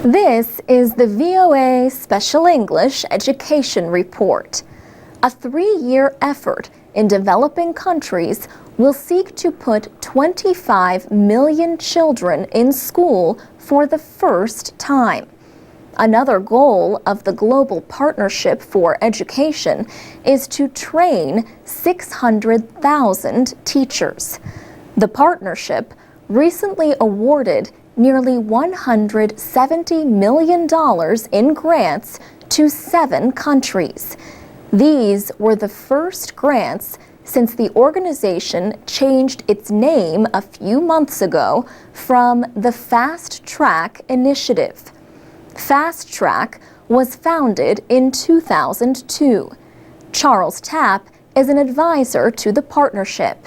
This is the VOA Special English Education Report. A 3-year effort in developing countries will seek to put 25 million children in school for the first time. Another goal of the Global Partnership for Education is to train 600,000 teachers. The partnership recently awarded nearly $170 million in grants to 7 countries. These were the first grants since the organization changed its name a few months ago from the Fast Track Initiative. Fast Track was founded in 2002. Charles Tapp is an advisor to the partnership.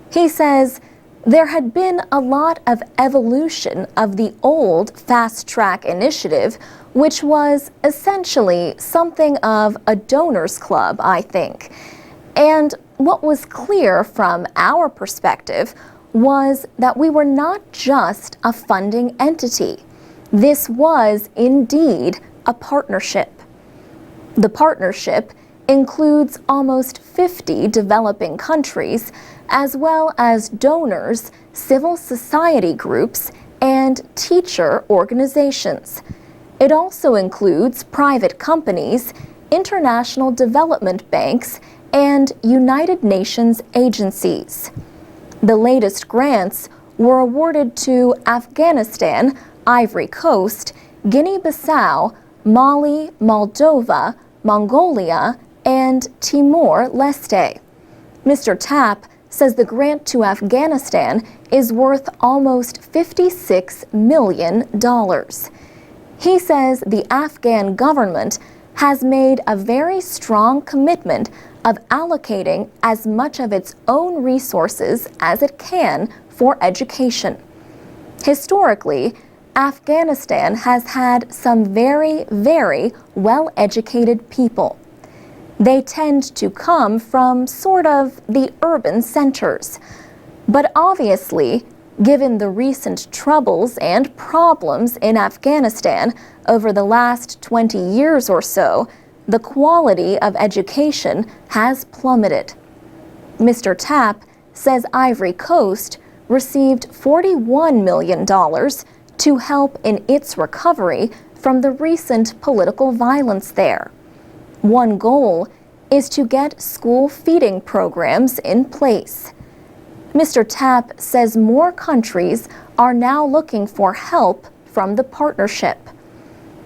He says, "There had been a lot of evolution of the old Fast Track Initiative, which was essentially something of a donors club, I think. And what was clear from our perspective was that we were not just a funding entity. This was indeed a partnership." The partnership includes almost 50 developing countries, as well as donors, civil society groups, and teacher organizations. It also includes private companies, international development banks, and United Nations agencies. The latest grants were awarded to Afghanistan, Ivory Coast, Guinea-Bissau, Mali, Moldova, Mongolia, and Timor-Leste. Mr. Tapp says the grant to Afghanistan is worth almost $56 million. He says the Afghan government has made a very strong commitment of allocating as much of its own resources as it can for education. Historically, Afghanistan has had some very, very well-educated people. They tend to come from sort of the urban centers. But obviously, given the recent troubles and problems in Afghanistan over the last 20 years or so, the quality of education has plummeted. Mr. Tapp says Ivory Coast received $41 million to help in its recovery from the recent political violence there. One goal is to get school feeding programs in place. Mr. Tapp says more countries are now looking for help from the partnership.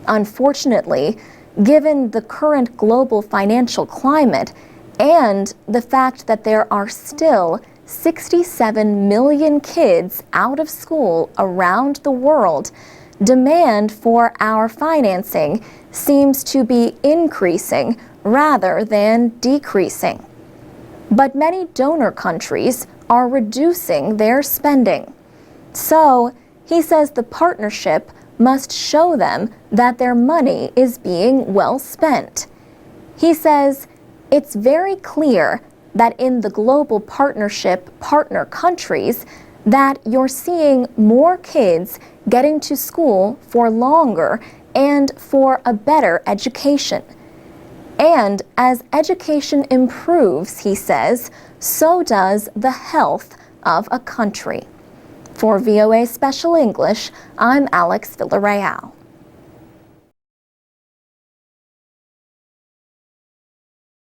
Unfortunately, given the current global financial climate and the fact that there are still 67 million kids out of school around the world, demand for our financing seems to be increasing rather than decreasing. But many donor countries are reducing their spending. So, he says the partnership must show them that their money is being well spent. He says, "It's very clear that in the global partnership partner countries that you're seeing more kids getting to school for longer and for a better education. And as education improves," he says, "so does the health of a country." For VOA Special English, I'm Alex Villarreal.